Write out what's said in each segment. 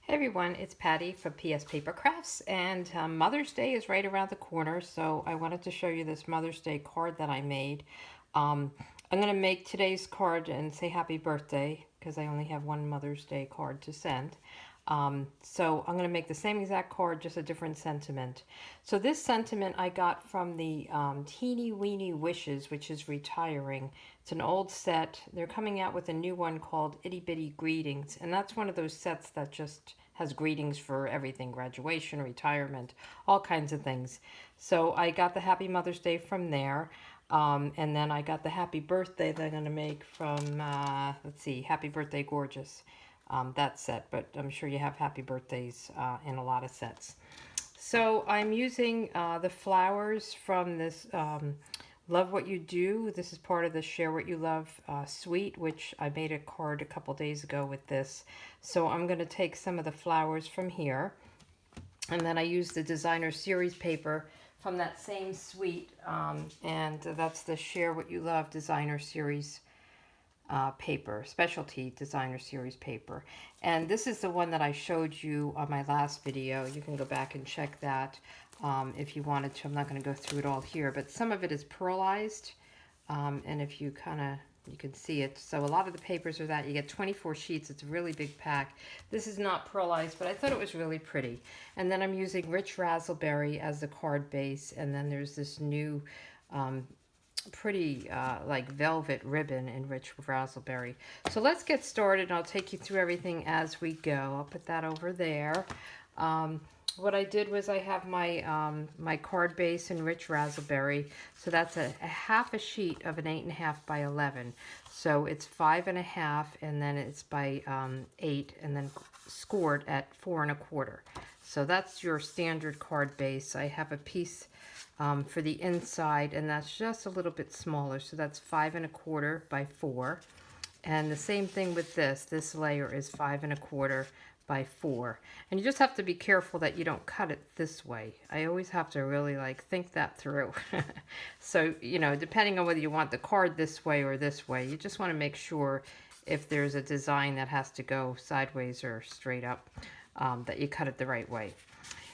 Hey everyone, it's Patty from PS Paper Crafts, and Mother's Day is right around the corner, so I wanted to show you this Mother's Day card that I made. Um, I'm going to make today's card and say happy birthday because I only have one Mother's Day card to send. So I'm going to make the same exact card, just a different sentiment. So this sentiment I got from the Teeny Weeny Wishes, which is retiring. It's an old set. They're coming out with a new one called Itty Bitty Greetings, and that's one of those sets that just has greetings for everything, graduation, retirement, all kinds of things. So I got the Happy Mother's Day from there. And then I got the Happy Birthday that I'm going to make from, let's see, Happy Birthday Gorgeous, that set. But I'm sure you have Happy Birthdays in a lot of sets. So I'm using the flowers from this Love What You Do. This is part of the Share What You Love suite, which I made a card a couple days ago with this. So I'm going to take some of the flowers from here. And then I use the designer series paper from that same suite. And that's the Share What You Love designer series paper, specialty designer series paper. And this is the one that I showed you on my last video. You can go back and check that if you wanted to. I'm not going to go through it all here, but some of it is pearlized. And if you you can see it. So a lot of the papers are that. You get 24 sheets. It's a really big pack. This is not pearlized, but I thought it was really pretty. And then I'm using Rich Razzleberry as the card base. And then there's this new pretty like velvet ribbon in Rich Razzleberry. So let's get started. I'll take you through everything as we go. I'll put that over there. What I did was I have my my card base in Rich Razzleberry. So that's a half a sheet of an 8.5 by 11. So it's 5.5, and then it's by 8, and then scored at 4.25. So that's your standard card base. I have a piece for the inside, and that's just a little bit smaller. So that's 5.25 by 4. And the same thing with this layer is 5.25 by 4. And you just have to be careful that you don't cut it this way. I always have to really like think that through. So, you know, depending on whether you want the card this way or this way, you just want to make sure if there's a design that has to go sideways or straight up, that you cut it the right way.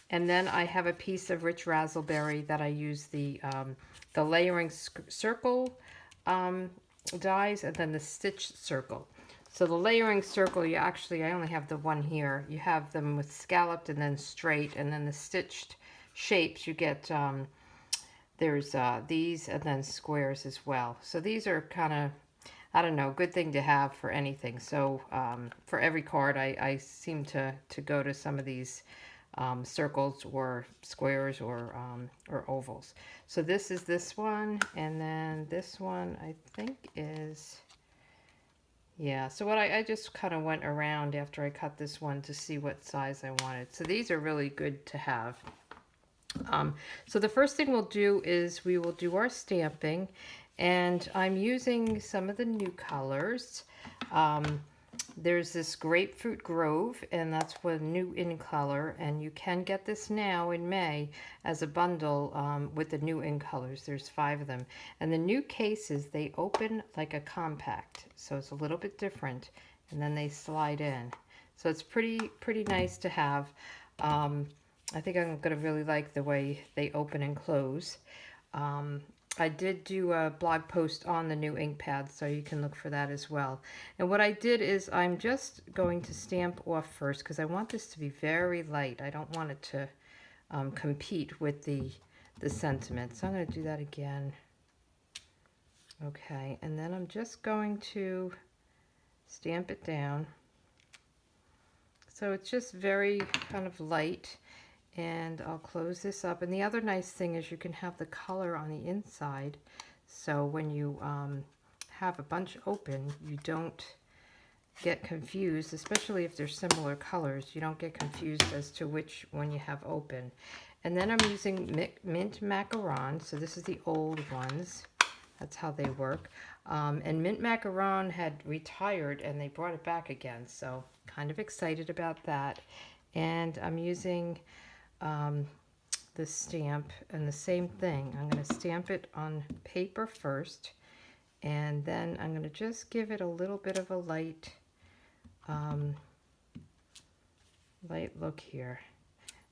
And then I have a piece of Rich Razzleberry that I use the layering circle dies, and then the stitch circle. So the layering circle, I only have the one here. You have them with scalloped and then straight, and then the stitched shapes you get, there's these and then squares as well. So these are kind of, I don't know, good thing to have for anything. So for every card, I seem to go to some of these circles or squares or ovals. So this is this one, and then this one I think is, yeah. So what I just kind of went around after I cut this one to see what size I wanted. So these are really good to have. So the first thing we'll do is we will do our stamping, and I'm using some of the new colors. There's this Grapefruit Grove, and that's one new in color, and you can get this now in May as a bundle with the new in colors. There's 5 of them, and the new cases, they open like a compact, so it's a little bit different, and then they slide in. So it's pretty nice to have. I think I'm going to really like the way they open and close. I did do a blog post on the new ink pad, so you can look for that as well. And what I did is I'm just going to stamp off first because I want this to be very light. I don't want it to compete with the sentiment. So I'm going to do that again. Okay, and then I'm just going to stamp it down. So it's just very kind of light. And I'll close this up. And the other nice thing is you can have the color on the inside. So when you have a bunch open, you don't get confused, especially if they're similar colors. You don't get confused as to which one you have open. And then I'm using Mint Macaron. So this is the old ones. That's how they work. And Mint Macaron had retired and they brought it back again. So kind of excited about that. And I'm using the stamp, and the same thing. I'm going to stamp it on paper first, and then I'm going to just give it a little bit of a light light look here.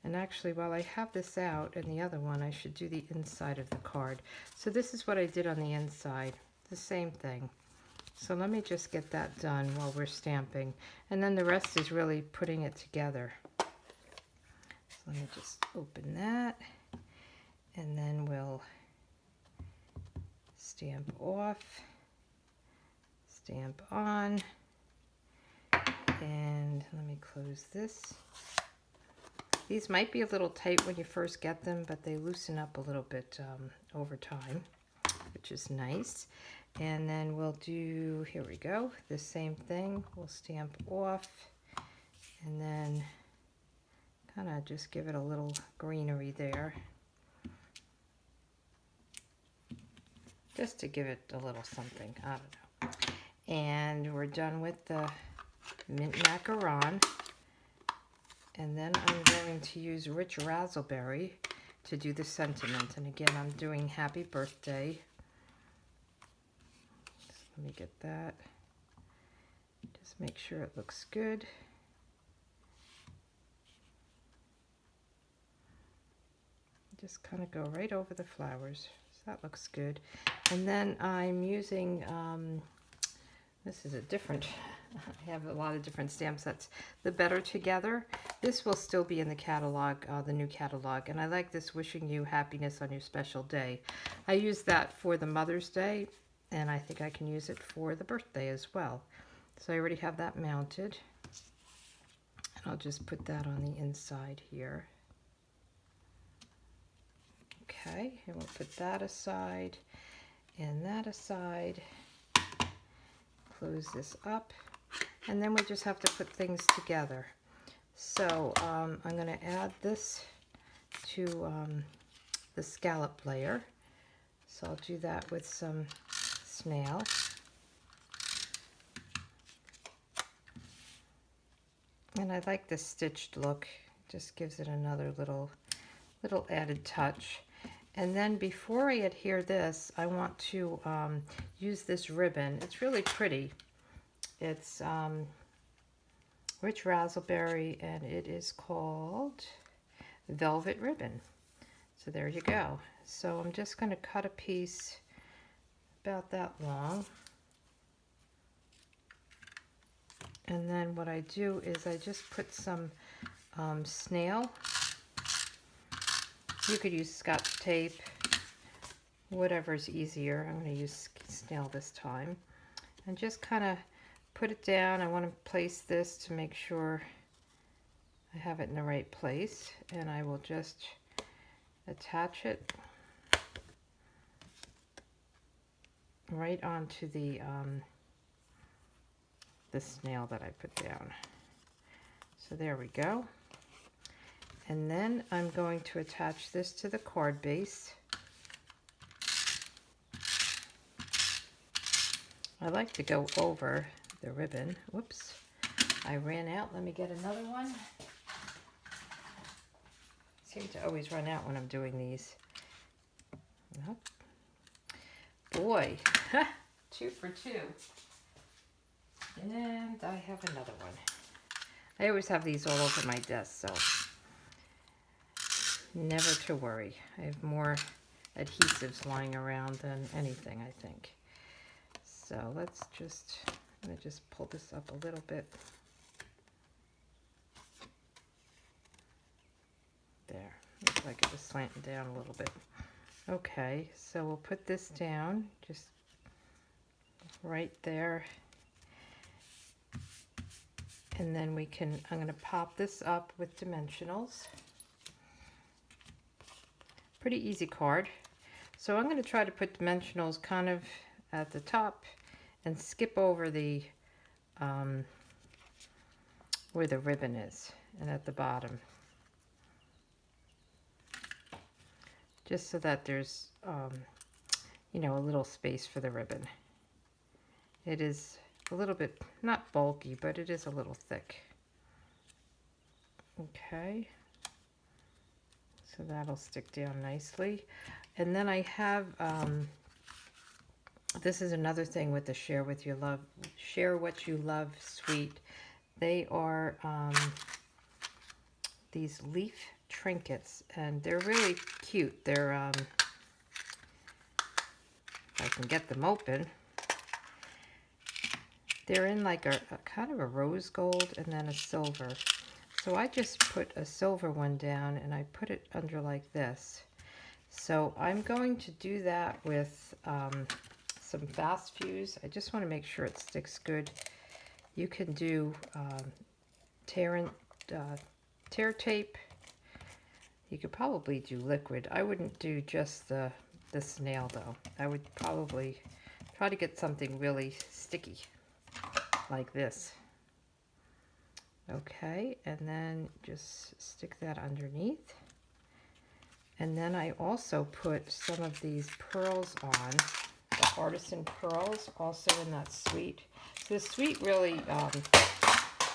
And actually, while I have this out and the other one, I should do the inside of the card. So this is what I did on the inside, the same thing. So let me just get that done while we're stamping. And then the rest is really putting it together. So let me just open that. And then we'll stamp off, stamp on. And let me close this. These might be a little tight when you first get them, but they loosen up a little bit over time, which is nice. And then we'll do, here we go, the same thing. We'll stamp off and then kind of just give it a little greenery there. Just to give it a little something, I don't know. And we're done with the mint macaron. And then I'm going to use Rich Razzleberry to do the sentiment. And again, I'm doing happy birthday. So let me get that. Just make sure it looks good. Just kind of go right over the flowers. So that looks good. And then I'm using, this is a different, I have a lot of different stamp sets. The Better Together. This will still be in the catalog, the new catalog. And I like this Wishing You Happiness on Your Special Day. I use that for the Mother's Day, and I think I can use it for the birthday as well. So I already have that mounted. And I'll just put that on the inside here. Okay, and we'll put that aside and that aside. Close this up. And then we just have to put things together. So I'm going to add this to the scallop layer. So I'll do that with some snail. And I like the stitched look. Just gives it another little added touch. And then before I adhere this, I want to use this ribbon. It's really pretty. It's Rich Razzleberry, and it is called Velvet Ribbon. So there you go. So I'm just going to cut a piece about that long. And then what I do is I just put some snail. You could use Scotch tape, whatever's easier. I'm going to use snail this time. And just kind of put it down. I want to place this to make sure I have it in the right place. And I will just attach it right onto the snail that I put down. So there we go. And then I'm going to attach this to the card base. I like to go over the ribbon. Whoops, I ran out. Let me get another one. Seem to always run out when I'm doing these. Oh. Boy, 2 for 2. And I have another one. I always have these all over my desk, so never to worry. I have more adhesives lying around than anything, I think. So let's just, I'm going to just pull this up a little bit. There, looks like it was slanting down a little bit. Okay, so we'll put this down, just right there. And then we can, I'm going to pop this up with dimensionals. Pretty easy card. So I'm going to try to put dimensionals kind of at the top and skip over the where the ribbon is and at the bottom. Just so that there's, you know, a little space for the ribbon. It is a little bit, not bulky, but it is a little thick. Okay. So that'll stick down nicely. And then I have, this is another thing with the Share With Your Love, Share What You Love Suite. They are these leaf trinkets, and they're really cute. They're, if I can get them open, they're in like a kind of a rose gold and then a silver. So I just put a silver one down and I put it under like this. So I'm going to do that with some fast fuse. I just want to make sure it sticks good. You can do tear tape. You could probably do liquid. I wouldn't do just the snail though. I would probably try to get something really sticky like this. Okay, and then just stick that underneath. And then I also put some of these pearls on, the artisan pearls, also in that suite. So the suite really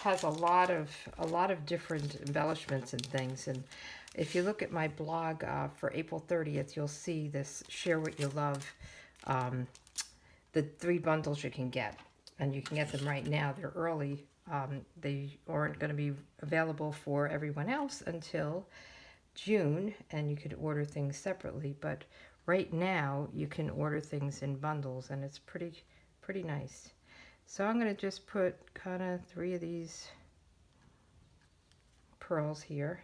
has a lot of different embellishments and things. And if you look at my blog for April 30th, you'll see this Share What You Love, the 3 bundles you can get. And you can get them right now. They're early. They aren't going to be available for everyone else until June, and you could order things separately. But right now, you can order things in bundles, and it's pretty nice. So I'm going to just put kind of 3 of these pearls here,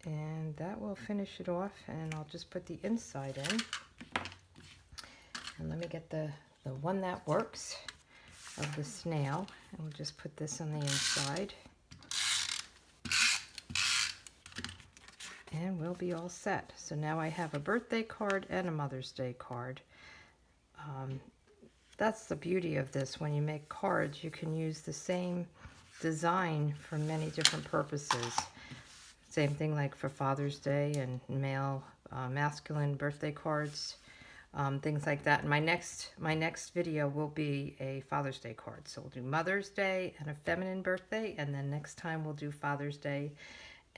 and that will finish it off. And I'll just put the inside in. And let me get the one that works of the snail, and we'll just put this on the inside, and we'll be all set. So now I have a birthday card and a Mother's Day card. That's the beauty of this. When you make cards, you can use the same design for many different purposes. Same thing like for Father's Day and male, masculine birthday cards. Things like that. And my next video will be a Father's Day card. So we'll do Mother's Day and a feminine birthday, and then next time we'll do Father's Day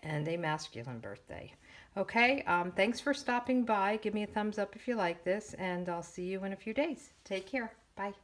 and a masculine birthday. Okay, thanks for stopping by. Give me a thumbs up if you like this, and I'll see you in a few days. Take care. Bye.